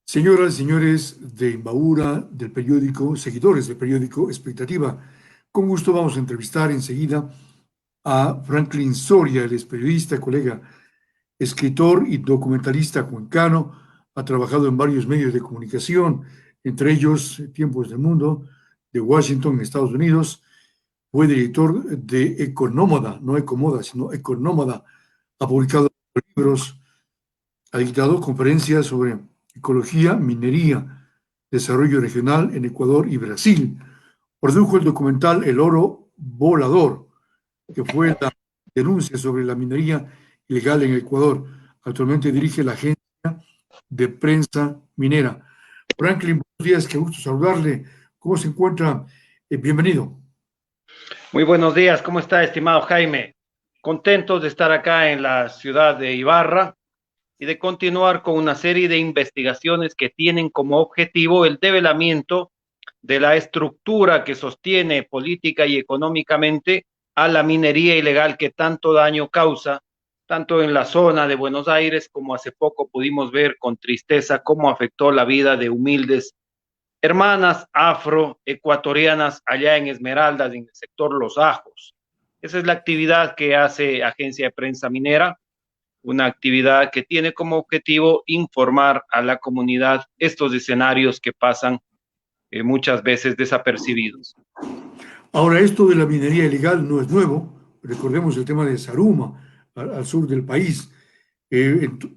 Señoras y señores de Imbabura, del periódico, seguidores del periódico Expectativa, con gusto vamos a entrevistar enseguida a Franklin Soria, él es periodista, colega, escritor y documentalista cuencano, ha trabajado en varios medios de comunicación, entre ellos Tiempos del Mundo, de Washington, en Estados Unidos, fue director de Económoda, no Ecomoda, sino Económoda, ha publicado libros, ha dictado conferencias sobre ecología, minería, desarrollo regional en Ecuador y Brasil. Produjo el documental El Oro Volador, que fue la denuncia sobre la minería ilegal en Ecuador. Actualmente dirige la agencia de prensa minera. Franklin, buenos días, qué gusto saludarle. ¿Cómo se encuentra? Bienvenido. Muy buenos días, ¿cómo está, estimado Jaime? Contentos de estar acá en la ciudad de Ibarra y de continuar con una serie de investigaciones que tienen como objetivo el develamiento de la estructura que sostiene política y económicamente a la minería ilegal que tanto daño causa, tanto en la zona de Buenos Aires como hace poco pudimos ver con tristeza cómo afectó la vida de humildes hermanas afroecuatorianas allá en Esmeraldas, en el sector Los Ajos. Esa es la actividad que hace Agencia de Prensa Minera, una actividad que tiene como objetivo informar a la comunidad estos escenarios que pasan muchas veces desapercibidos. Ahora, esto de la minería ilegal no es nuevo. Recordemos el tema de Zaruma, al sur del país.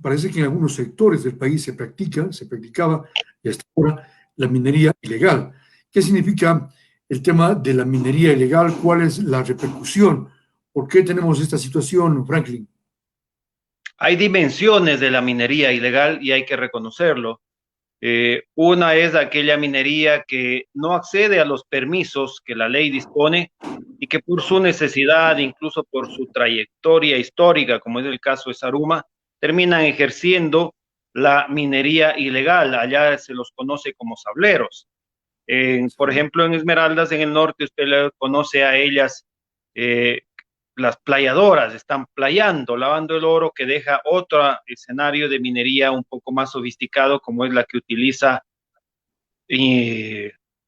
Parece que en algunos sectores del país se practicaba y hasta ahora la minería ilegal. ¿Qué significa el tema de la minería ilegal? ¿Cuál es la repercusión? ¿Por qué tenemos esta situación, Franklin? Hay dimensiones de la minería ilegal y hay que reconocerlo. Una es aquella minería que no accede a los permisos que la ley dispone y que por su necesidad, incluso por su trayectoria histórica, como es el caso de Zaruma, terminan ejerciendo la minería ilegal. Allá se los conoce como sableros. Por ejemplo, en Esmeraldas, en el norte, usted le conoce a ellas, eh, las playadoras, están playando, lavando el oro, que deja otro escenario de minería un poco más sofisticado, como es la que utiliza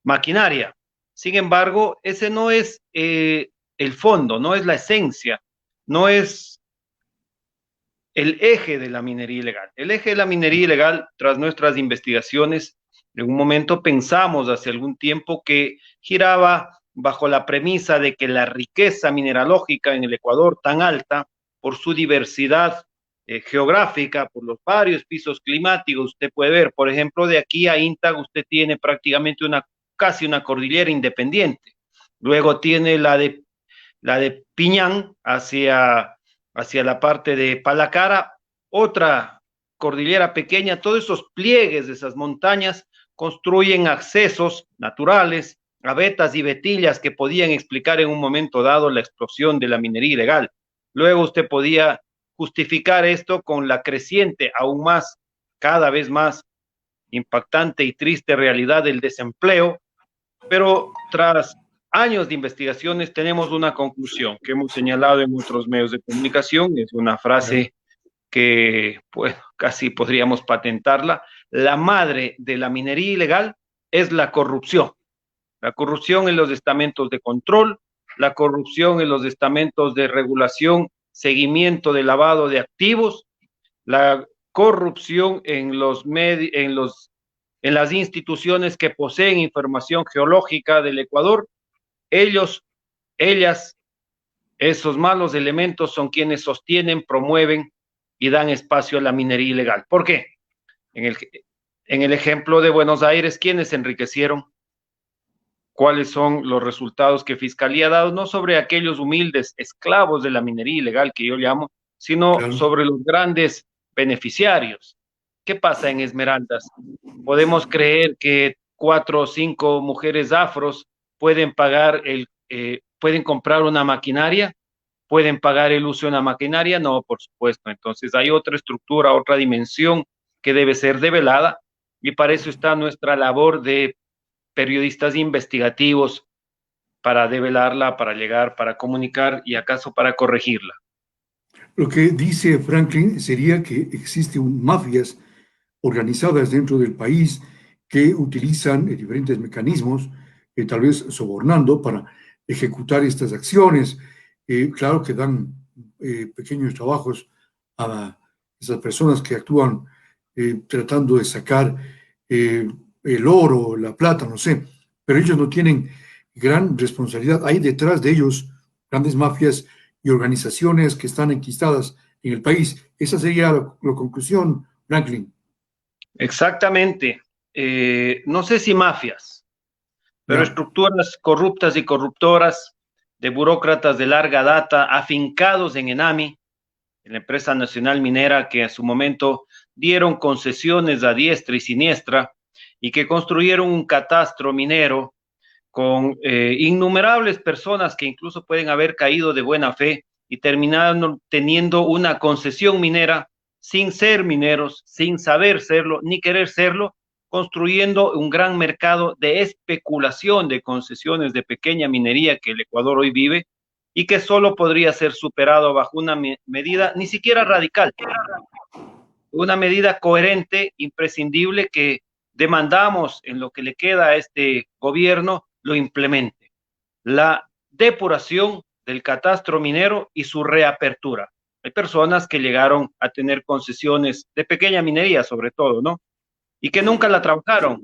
maquinaria. Sin embargo, ese no es el fondo, no es la esencia, no es el eje de la minería ilegal. El eje de la minería ilegal, tras nuestras investigaciones, en un momento pensamos hace algún tiempo que giraba bajo la premisa de que la riqueza mineralógica en el Ecuador tan alta, por su diversidad geográfica, por los varios pisos climáticos, usted puede ver, por ejemplo, de aquí a Intag usted tiene prácticamente casi una cordillera independiente. Luego tiene la de Piñán hacia la parte de Palacara, otra cordillera pequeña. Todos esos pliegues de esas montañas construyen accesos naturales a vetas y vetillas que podían explicar en un momento dado la explosión de la minería ilegal. Luego usted podía justificar esto con la creciente, aún más, cada vez más impactante y triste realidad del desempleo, pero tras años de investigaciones tenemos una conclusión que hemos señalado en nuestros medios de comunicación, es una frase que pues casi podríamos patentarla: la madre de la minería ilegal es la corrupción en los estamentos de control, la corrupción en los estamentos de regulación, seguimiento de lavado de activos, la corrupción en las instituciones que poseen información geológica del Ecuador. Ellos, ellas, esos malos elementos son quienes sostienen, promueven y dan espacio a la minería ilegal. ¿Por qué? En el ejemplo de Buenos Aires, ¿quiénes se enriquecieron? ¿Cuáles son los resultados que Fiscalía ha dado? No sobre aquellos humildes esclavos de la minería ilegal que yo llamo, sino sobre los grandes beneficiarios. ¿Qué pasa en Esmeraldas? Podemos creer que 4 o 5 mujeres afros pueden pueden comprar una maquinaria, pueden pagar el uso de una maquinaria. No, por supuesto. Entonces hay otra estructura, otra dimensión que debe ser develada, y para eso está nuestra labor de periodistas investigativos, para develarla, para llegar, para comunicar y acaso para corregirla. Lo que dice Franklin sería que existen mafias organizadas dentro del país que utilizan diferentes mecanismos, tal vez sobornando para ejecutar estas acciones. Claro que dan pequeños trabajos a esas personas que actúan tratando de sacar el oro, la plata, no sé, pero ellos no tienen gran responsabilidad. Hay detrás de ellos grandes mafias y organizaciones que están enquistadas en el país. Esa sería la conclusión, Franklin. Exactamente. No sé si mafias, pero Ya. estructuras corruptas y corruptoras de burócratas de larga data afincados en ENAMI, en la empresa nacional minera que a su momento dieron concesiones a diestra y siniestra y que construyeron un catastro minero con innumerables personas que incluso pueden haber caído de buena fe y terminaron teniendo una concesión minera sin ser mineros, sin saber serlo, ni querer serlo, construyendo un gran mercado de especulación de concesiones de pequeña minería que el Ecuador hoy vive y que solo podría ser superado bajo una medida ni siquiera radical, una medida coherente, imprescindible que demandamos en lo que le queda a este gobierno lo implemente. La depuración del catastro minero y su reapertura. Hay personas que llegaron a tener concesiones de pequeña minería, sobre todo, ¿no? Y que nunca la trabajaron.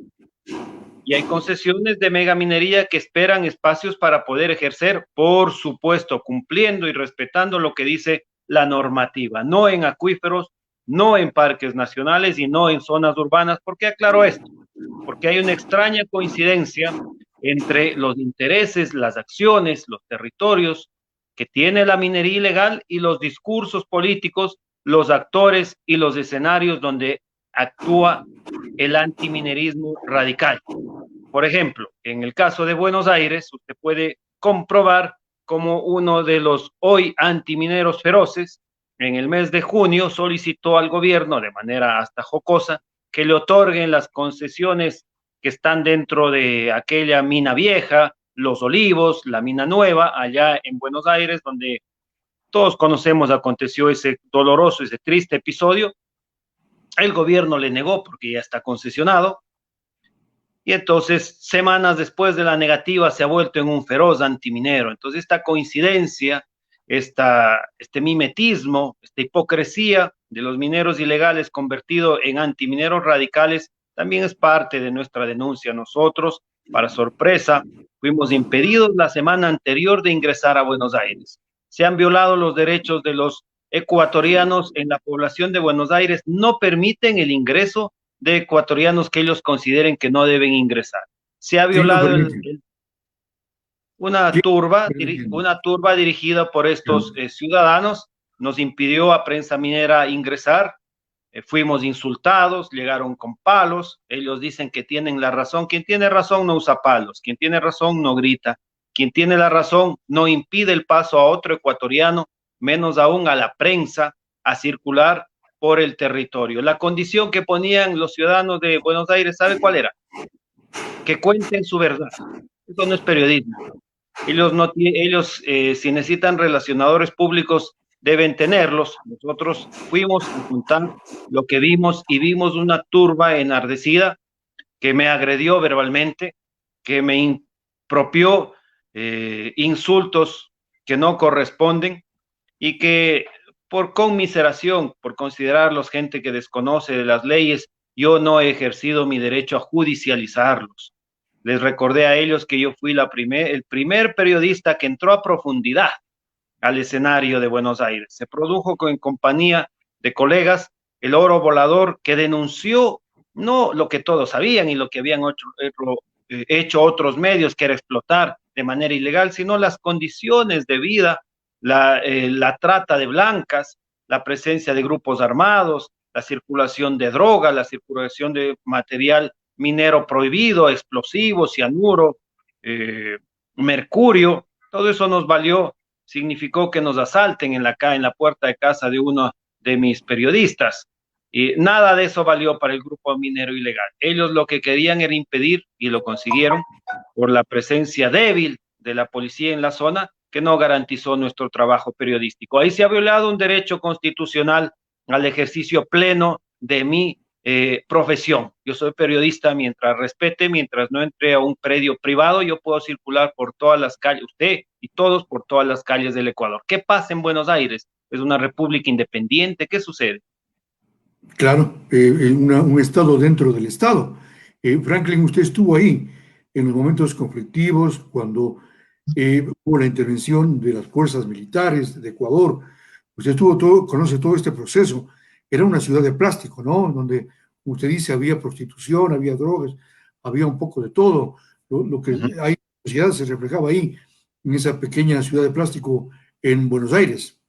Y hay concesiones de megaminería que esperan espacios para poder ejercer, por supuesto, cumpliendo y respetando lo que dice la normativa, no en acuíferos, no en parques nacionales y no en zonas urbanas. ¿Por qué aclaro esto? Porque hay una extraña coincidencia entre los intereses, las acciones, los territorios que tiene la minería ilegal y los discursos políticos, los actores y los escenarios donde actúa el antiminerismo radical. Por ejemplo, en el caso de Buenos Aires, usted puede comprobar como uno de los hoy antimineros feroces, en el mes de junio solicitó al gobierno, de manera hasta jocosa, que le otorguen las concesiones que están dentro de aquella mina vieja, Los Olivos, la mina nueva, allá en Buenos Aires, donde todos conocemos aconteció ese doloroso, ese triste episodio. El gobierno le negó porque ya está concesionado, y entonces semanas después de la negativa se ha vuelto en un feroz antiminero. Entonces esta coincidencia, este mimetismo, esta hipocresía de los mineros ilegales convertido en antimineros radicales también es parte de nuestra denuncia. Nosotros, para sorpresa, fuimos impedidos la semana anterior de ingresar a Buenos Aires. Se han violado los derechos de los ecuatorianos en la población de Buenos Aires, no permiten el ingreso de ecuatorianos que ellos consideren que no deben ingresar. Se ha ¿Quién lo violado permite? ¿Quién lo permite? una turba dirigida por Ya. estos ciudadanos, nos impidió a prensa minera ingresar, fuimos insultados, llegaron con palos, ellos dicen que tienen la razón, quien tiene razón no usa palos, quien tiene razón no grita, quien tiene la razón no impide el paso a otro ecuatoriano, menos aún a la prensa, a circular por el territorio. La condición que ponían los ciudadanos de Buenos Aires, ¿sabe cuál era? Que cuenten su verdad. Eso no es periodismo. Ellos, no, ellos si necesitan relacionadores públicos, deben tenerlos. Nosotros fuimos a contar lo que vimos y vimos una turba enardecida que me agredió verbalmente, que me impropió insultos que no corresponden y que por conmiseración, por considerarlos gente que desconoce de las leyes, yo no he ejercido mi derecho a judicializarlos. Les recordé a ellos que yo fui el primer periodista que entró a profundidad al escenario de Buenos Aires. Se produjo en compañía de colegas el oro volador que denunció no lo que todos sabían y lo que habían hecho otros medios, que era explotar de manera ilegal, sino las condiciones de vida, la trata de blancas, la presencia de grupos armados, la circulación de droga, la circulación de material minero prohibido, explosivos, cianuro, mercurio. Todo eso nos valió, significó que nos asalten en la puerta de casa de uno de mis periodistas. Y nada de eso valió para el grupo minero ilegal. Ellos lo que querían era impedir, y lo consiguieron, por la presencia débil de la policía en la zona, que no garantizó nuestro trabajo periodístico. Ahí se ha violado un derecho constitucional al ejercicio pleno de mi profesión. Yo soy periodista mientras respete, mientras no entre a un predio privado, yo puedo circular por todas las calles, usted y todos por todas las calles del Ecuador. ¿Qué pasa en Buenos Aires? ¿Es una república independiente? ¿Qué sucede? Claro, un Estado dentro del Estado. Franklin, usted estuvo ahí en los momentos conflictivos, cuando hubo la intervención de las fuerzas militares de Ecuador. Usted conoce todo este proceso. Era una ciudad de plástico, ¿no? Donde, como usted dice, había prostitución, había drogas, había un poco de todo. Lo que hay en la sociedad se reflejaba ahí, en esa pequeña ciudad de plástico en Buenos Aires.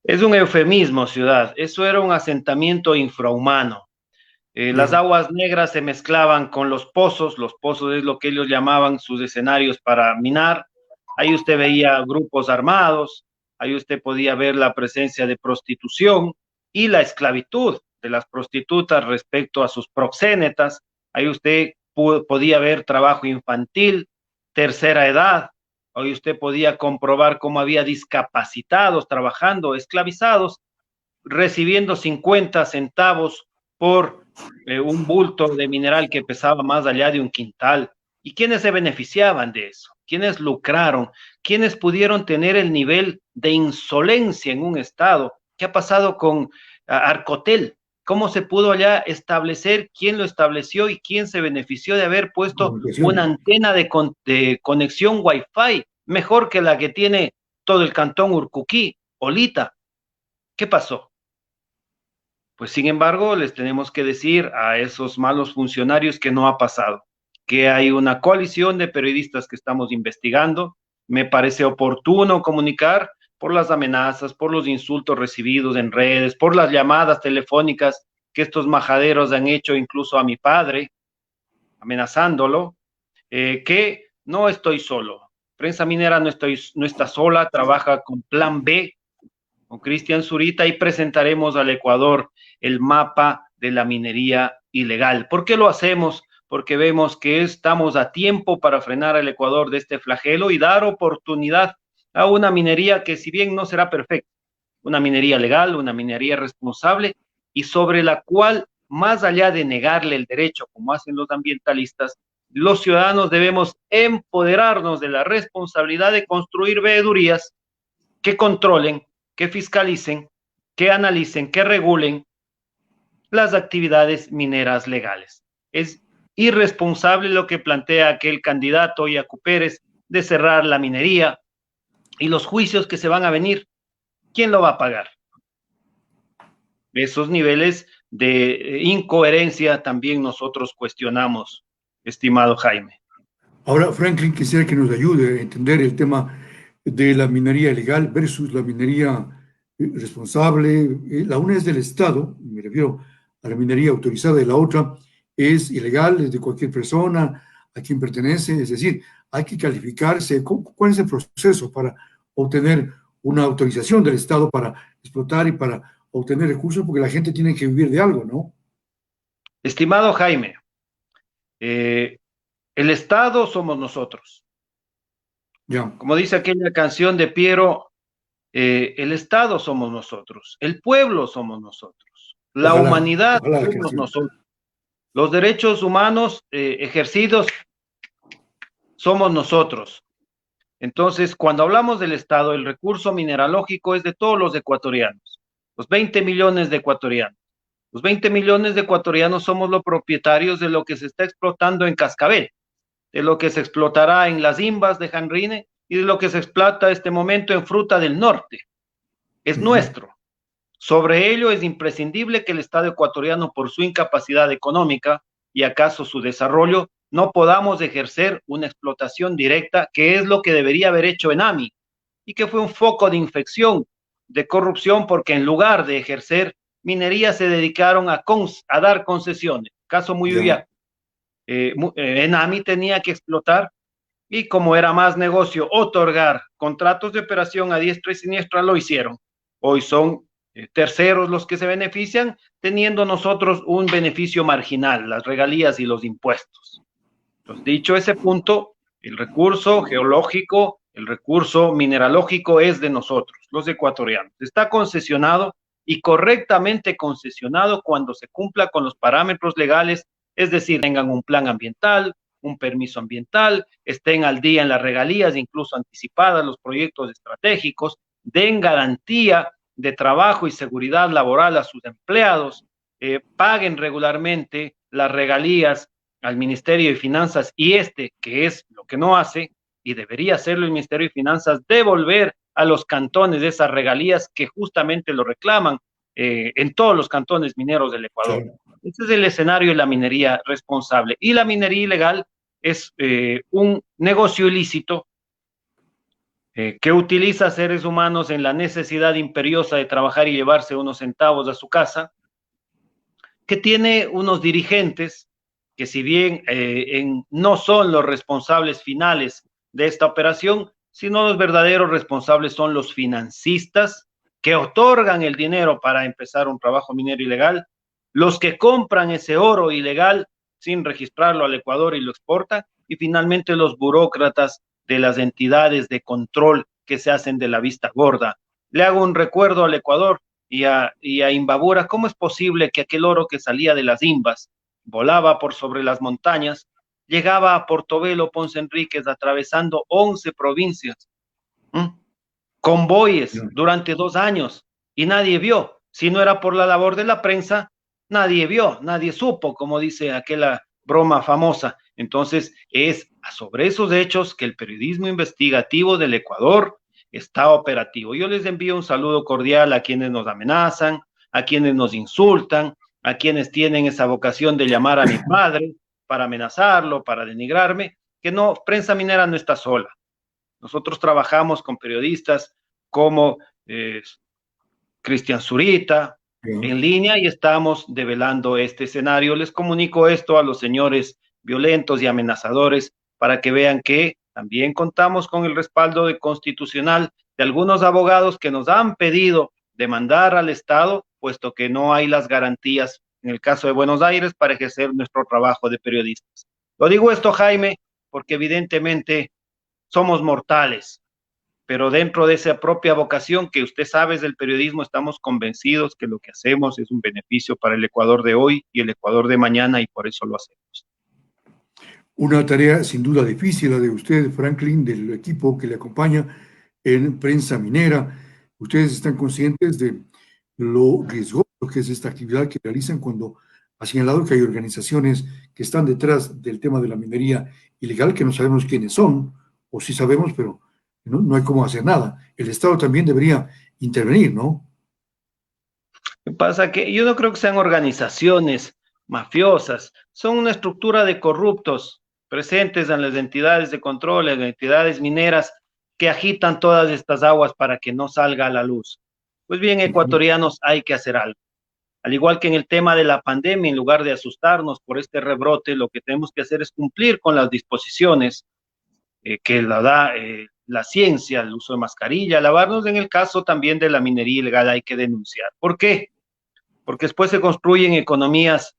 Es un eufemismo, ciudad. Eso era un asentamiento infrahumano. Las Ya. aguas negras se mezclaban con los pozos es lo que ellos llamaban sus escenarios para minar. Ahí usted veía grupos armados, ahí usted podía ver la presencia de prostitución y la esclavitud de las prostitutas respecto a sus proxénetas. Ahí usted podía ver trabajo infantil, tercera edad. Ahí usted podía comprobar cómo había discapacitados trabajando, esclavizados, recibiendo 50 centavos por un bulto de mineral que pesaba más allá de un quintal. ¿Y quiénes se beneficiaban de eso? ¿Quiénes lucraron? ¿Quiénes pudieron tener el nivel de insolencia en un estado? ¿Qué ha pasado con Arcotel? ¿Cómo se pudo allá establecer quién lo estableció y quién se benefició de haber puesto una antena de conexión Wi-Fi mejor que la que tiene todo el cantón Urcuquí, Olita? ¿Qué pasó? Pues sin embargo, les tenemos que decir a esos malos funcionarios que no ha pasado, que hay una coalición de periodistas que estamos investigando. Me parece oportuno comunicar por las amenazas, por los insultos recibidos en redes, por las llamadas telefónicas que estos majaderos han hecho incluso a mi padre, amenazándolo, que no estoy solo. Prensa Minera no está sola, trabaja con Plan B, con Cristian Zurita, y presentaremos al Ecuador el mapa de la minería ilegal. ¿Por qué lo hacemos? Porque vemos que estamos a tiempo para frenar al Ecuador de este flagelo y dar oportunidad a una minería que, si bien no será perfecta, una minería legal, una minería responsable, y sobre la cual, más allá de negarle el derecho, como hacen los ambientalistas, los ciudadanos debemos empoderarnos de la responsabilidad de construir veedurías que controlen, que fiscalicen, que analicen, que regulen las actividades mineras legales. Es irresponsable lo que plantea aquel candidato Yacu Pérez de cerrar la minería y los juicios que se van a venir. ¿Quién lo va a pagar? Esos niveles de incoherencia también nosotros cuestionamos, estimado Jaime. Ahora, Franklin, quisiera que nos ayude a entender el tema de la minería ilegal versus la minería responsable. La una es del Estado, me refiero a la minería autorizada, y la otra es ilegal, es de cualquier persona, a quien pertenece, es decir, hay que calificarse. ¿Cuál es el proceso para obtener una autorización del Estado para explotar y para obtener recursos? Porque la gente tiene que vivir de algo, ¿no? Estimado Jaime, el Estado somos nosotros. Ya. Como dice aquella canción de Piero, el Estado somos nosotros, el pueblo somos nosotros, la humanidad Ojalá que somos así. nosotros, los derechos humanos ejercidos somos nosotros. Entonces, cuando hablamos del Estado, el recurso mineralógico es de todos los ecuatorianos, los 20 millones de ecuatorianos. Los 20 millones de ecuatorianos somos los propietarios de lo que se está explotando en Cascabel, de lo que se explotará en las Imbas de Janrine y de lo que se explota este momento en Fruta del Norte. Es nuestro. Sobre ello es imprescindible que el Estado ecuatoriano, por su incapacidad económica y acaso su desarrollo, no podamos ejercer una explotación directa, que es lo que debería haber hecho ENAMI, y que fue un foco de infección, de corrupción, porque en lugar de ejercer minería se dedicaron a dar concesiones. Caso Muyuyac. ENAMI tenía que explotar, y como era más negocio otorgar contratos de operación a diestra y siniestra, lo hicieron. Hoy son terceros los que se benefician, teniendo nosotros un beneficio marginal, las regalías y los impuestos. Entonces, dicho ese punto, el recurso geológico, el recurso mineralógico es de nosotros, los ecuatorianos. Está concesionado y correctamente concesionado cuando se cumpla con los parámetros legales, es decir, tengan un plan ambiental, un permiso ambiental, estén al día en las regalías, incluso anticipadas los proyectos estratégicos, den garantía de trabajo y seguridad laboral a sus empleados, paguen regularmente las regalías al Ministerio de Finanzas y que es lo que no hace, y debería hacerlo el Ministerio de Finanzas, devolver a los cantones esas regalías que justamente lo reclaman en todos los cantones mineros del Ecuador. Claro. Este es el escenario de la minería responsable. Y la minería ilegal es un negocio ilícito que utiliza a seres humanos en la necesidad imperiosa de trabajar y llevarse unos centavos a su casa, que tiene unos dirigentes que si bien no son los responsables finales de esta operación, sino los verdaderos responsables son los financistas que otorgan el dinero para empezar un trabajo minero ilegal, los que compran ese oro ilegal sin registrarlo al Ecuador y lo exportan, y finalmente los burócratas de las entidades de control que se hacen de la vista gorda. Le hago un recuerdo al Ecuador y a Imbabura. ¿Cómo es posible que aquel oro que salía de las Imbas volaba por sobre las montañas, llegaba a Portobelo, Ponce Enríquez, atravesando 11 provincias, convoyes durante 2 años, y nadie vio? Si no era por la labor de la prensa, nadie vio, nadie supo, como dice aquella broma famosa. Entonces, es sobre esos hechos que el periodismo investigativo del Ecuador está operativo. Yo les envío un saludo cordial a quienes nos amenazan, a quienes nos insultan, a quienes tienen esa vocación de llamar a mi padre para amenazarlo, para denigrarme, que no, Prensa Minera no está sola. Nosotros trabajamos con periodistas como Cristian Zurita en línea y estamos develando este escenario. Les comunico esto a los señores violentos y amenazadores para que vean que también contamos con el respaldo constitucional de algunos abogados que nos han pedido demandar al Estado, puesto que no hay las garantías en el caso de Buenos Aires para ejercer nuestro trabajo de periodistas. Lo digo esto, Jaime, porque evidentemente somos mortales, pero dentro de esa propia vocación que usted sabe del periodismo, estamos convencidos que lo que hacemos es un beneficio para el Ecuador de hoy y el Ecuador de mañana, y por eso lo hacemos. Una tarea sin duda difícil la de usted, Franklin, del equipo que le acompaña en Prensa Minera. Ustedes están conscientes de lo riesgoso que es esta actividad que realizan cuando ha señalado que hay organizaciones que están detrás del tema de la minería ilegal, que no sabemos quiénes son, o sí sabemos, pero no hay cómo hacer nada. El Estado también debería intervenir, ¿no? Lo que pasa que yo no creo que sean organizaciones mafiosas, son una estructura de corruptos presentes en las entidades de control, en las entidades mineras que agitan todas estas aguas para que no salga a la luz. Pues bien, ecuatorianos, hay que hacer algo. Al igual que en el tema de la pandemia, en lugar de asustarnos por este rebrote, lo que tenemos que hacer es cumplir con las disposiciones que la da la ciencia, el uso de mascarilla, lavarnos. En el caso también de la minería ilegal hay que denunciar. ¿Por qué? Porque después se construyen economías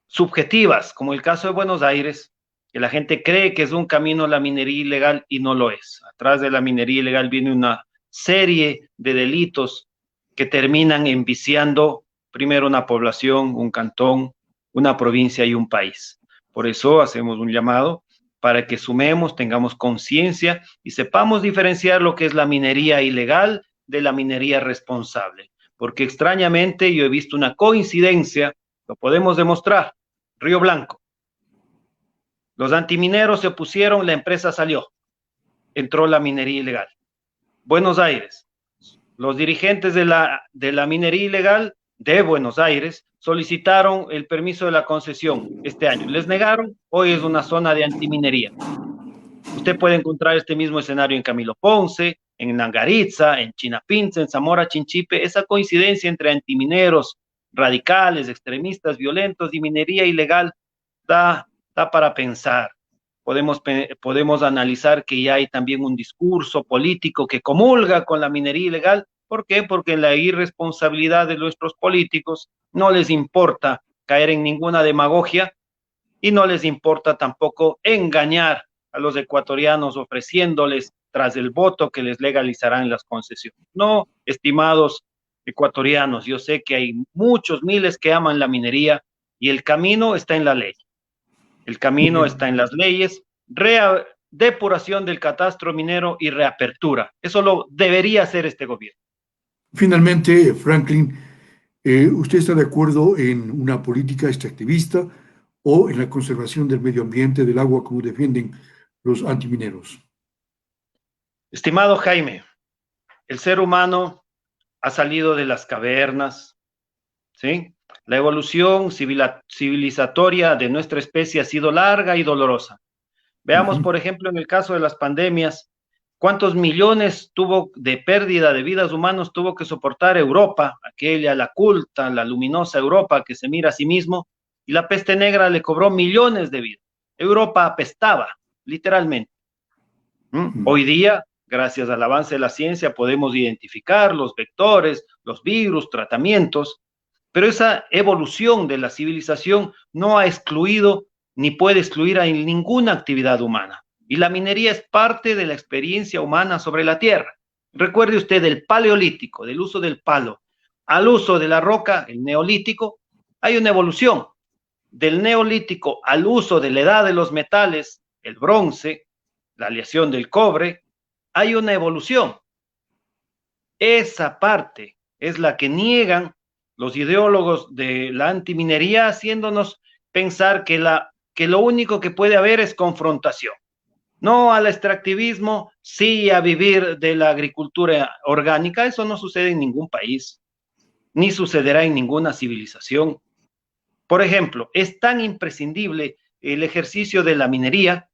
subjetivas, como el caso de Buenos Aires, que la gente cree que es un camino a la minería ilegal y no lo es. Atrás de la minería ilegal viene una serie de delitos que terminan enviciando primero una población, un cantón, una provincia y un país. Por eso hacemos un llamado para que sumemos, tengamos conciencia y sepamos diferenciar lo que es la minería ilegal de la minería responsable. Porque extrañamente yo he visto una coincidencia, lo podemos demostrar. Río Blanco. Los antimineros se opusieron, la empresa salió. Entró la minería ilegal. Buenos Aires. Los dirigentes de la minería ilegal de Buenos Aires solicitaron el permiso de la concesión este año. Les negaron, hoy es una zona de antiminería. Usted puede encontrar este mismo escenario en Camilo Ponce, en Nangaritza, en Chinapinza, en Zamora Chinchipe. Esa coincidencia entre antimineros, radicales, extremistas, violentos y minería ilegal da para pensar. Podemos analizar que ya hay también un discurso político que comulga con la minería ilegal. ¿Por qué? Porque en la irresponsabilidad de nuestros políticos no les importa caer en ninguna demagogia y no les importa tampoco engañar a los ecuatorianos ofreciéndoles tras el voto que les legalizarán las concesiones. No, estimados ecuatorianos, yo sé que hay muchos miles que aman la minería y el camino está en la ley. El camino está en las leyes, depuración del catastro minero y reapertura. Eso lo debería hacer este gobierno. Finalmente, Franklin, ¿usted está de acuerdo en una política extractivista o en la conservación del medio ambiente, del agua, como defienden los antimineros? Estimado Jaime, el ser humano ha salido de las cavernas, ¿sí? La evolución civilizatoria de nuestra especie ha sido larga y dolorosa. Veamos, por ejemplo, en el caso de las pandemias, cuántos millones tuvo de pérdida de vidas humanas tuvo que soportar Europa, aquella, la culta, la luminosa Europa que se mira a sí mismo, y la peste negra le cobró millones de vidas. Europa apestaba, literalmente. Hoy día, gracias al avance de la ciencia, podemos identificar los vectores, los virus, tratamientos, pero esa evolución de la civilización no ha excluido ni puede excluir a ninguna actividad humana. Y la minería es parte de la experiencia humana sobre la Tierra. Recuerde usted del paleolítico, del uso del palo, al uso de la roca, el neolítico, hay una evolución. Del neolítico al uso de la edad de los metales, el bronce, la aleación del cobre, hay una evolución. Esa parte es la que niegan los ideólogos de la antiminería, haciéndonos pensar que lo único que puede haber es confrontación. No al extractivismo, sí a vivir de la agricultura orgánica. Eso no sucede en ningún país, ni sucederá en ninguna civilización. Por ejemplo, es tan imprescindible el ejercicio de la minería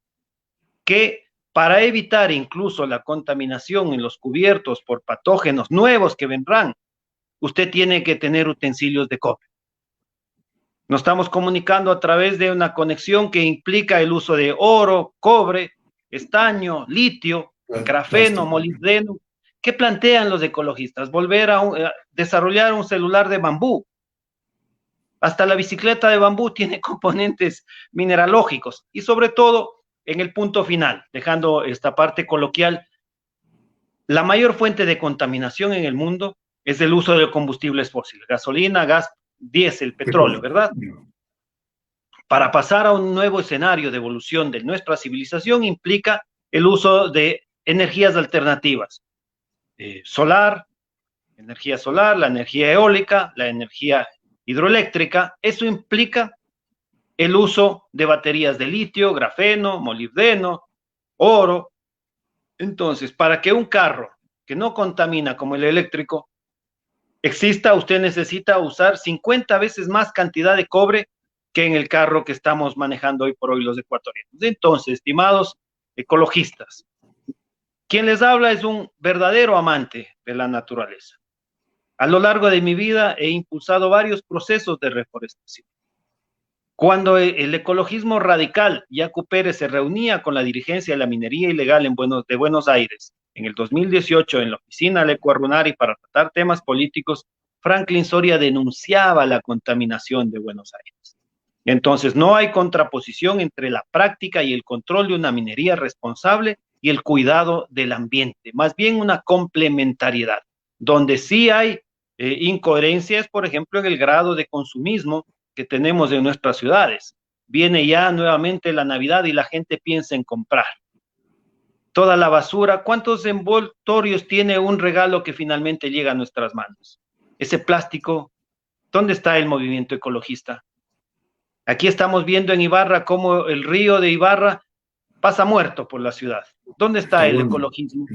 que para evitar incluso la contaminación en los cubiertos por patógenos nuevos que vendrán, usted tiene que tener utensilios de cobre. Nos estamos comunicando a través de una conexión que implica el uso de oro, cobre, estaño, litio, grafeno, molibdeno. ¿Qué plantean los ecologistas? Volver a desarrollar un celular de bambú. Hasta la bicicleta de bambú tiene componentes mineralógicos y sobre todo en el punto final, dejando esta parte coloquial, la mayor fuente de contaminación en el mundo es el uso de combustibles fósiles, gasolina, gas, diésel, petróleo, ¿verdad? Para pasar a un nuevo escenario de evolución de nuestra civilización implica el uso de energías alternativas, energía solar, la energía eólica, la energía hidroeléctrica. Eso implica el uso de baterías de litio, grafeno, molibdeno, oro. Entonces, para que un carro que no contamina como el eléctrico exista, usted necesita usar 50 veces más cantidad de cobre que en el carro que estamos manejando hoy por hoy los ecuatorianos. Entonces, estimados ecologistas, quien les habla es un verdadero amante de la naturaleza. A lo largo de mi vida he impulsado varios procesos de reforestación. Cuando el ecologismo radical, Yacu Pérez, se reunía con la dirigencia de la minería ilegal de Buenos Aires en el 2018 en la oficina Aleco Arunari para tratar temas políticos, Franklin Soria denunciaba la contaminación de Buenos Aires. Entonces, no hay contraposición entre la práctica y el control de una minería responsable y el cuidado del ambiente, más bien una complementariedad. Donde sí hay incoherencias, por ejemplo, en el grado de consumismo que tenemos en nuestras ciudades. Viene ya nuevamente la Navidad y la gente piensa en comprar. Toda la basura, ¿cuántos envoltorios tiene un regalo que finalmente llega a nuestras manos? Ese plástico, ¿dónde está el movimiento ecologista? Aquí estamos viendo en Ibarra cómo el río de Ibarra pasa muerto por la ciudad. ¿Dónde está el ecologismo?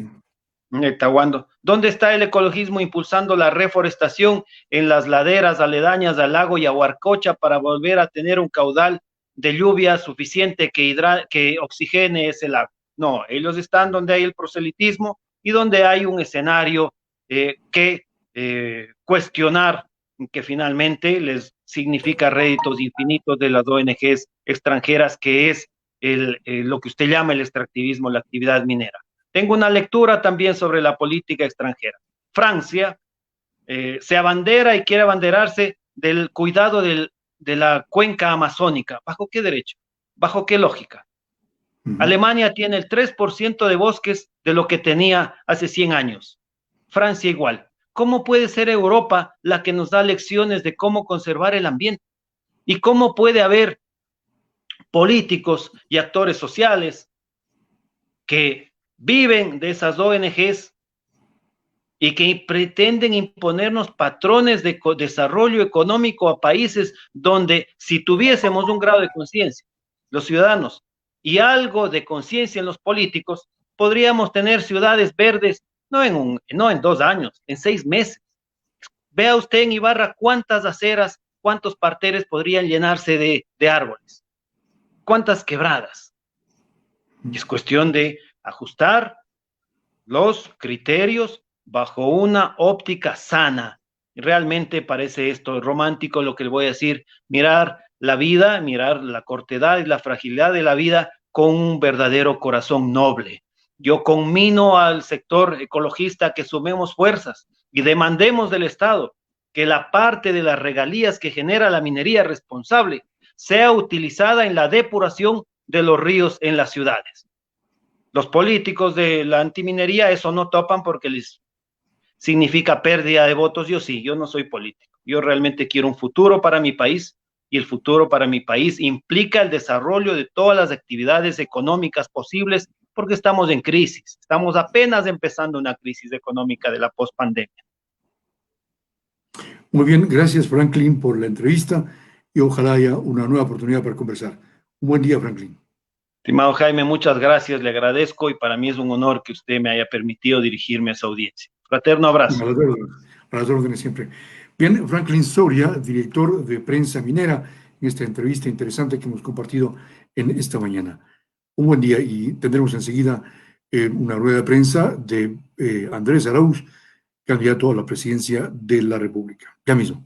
Tahuando. ¿Dónde está el ecologismo impulsando la reforestación en las laderas aledañas al lago Yaguarcocha para volver a tener un caudal de lluvia suficiente que oxigene ese lago? No, ellos están donde hay el proselitismo y donde hay un escenario que cuestionar, que finalmente les significa réditos infinitos de las ONGs extranjeras, que es lo que usted llama el extractivismo, la actividad minera. Tengo una lectura también sobre la política extranjera. Francia se abandera y quiere abanderarse del cuidado de la cuenca amazónica. ¿Bajo qué derecho? ¿Bajo qué lógica? Alemania tiene el 3% de bosques de lo que tenía hace 100 años. Francia igual. ¿Cómo puede ser Europa la que nos da lecciones de cómo conservar el ambiente? ¿Y cómo puede haber políticos y actores sociales que viven de esas ONGs y que pretenden imponernos patrones de desarrollo económico a países donde, si tuviésemos un grado de conciencia, los ciudadanos, y algo de conciencia en los políticos, podríamos tener ciudades verdes no en 2 años, en 6 meses? Vea usted en Ibarra cuántas aceras, cuántos parterres podrían llenarse de árboles, cuántas quebradas. Y es cuestión de ajustar los criterios bajo una óptica sana. Realmente parece esto romántico lo que le voy a decir, mirar la vida, mirar la cortedad y la fragilidad de la vida con un verdadero corazón noble. Yo conmino al sector ecologista que sumemos fuerzas y demandemos del Estado que la parte de las regalías que genera la minería responsable sea utilizada en la depuración de los ríos en las ciudades. Los políticos de la antiminería eso no topan porque les significa pérdida de votos. Yo sí, yo no soy político. Yo realmente quiero un futuro para mi país y el futuro para mi país implica el desarrollo de todas las actividades económicas posibles porque estamos en crisis. Estamos apenas empezando una crisis económica de la pospandemia. Muy bien, gracias Franklin por la entrevista y ojalá haya una nueva oportunidad para conversar. Un buen día, Franklin. Estimado Jaime, muchas gracias, le agradezco y para mí es un honor que usted me haya permitido dirigirme a esa audiencia. Fraterno abrazo. A las órdenes siempre. Bien, Franklin Soria, director de Prensa Minera, en esta entrevista interesante que hemos compartido en esta mañana. Un buen día y tendremos enseguida una rueda de prensa de Andrés Arauz, candidato a la presidencia de la República. Ya mismo.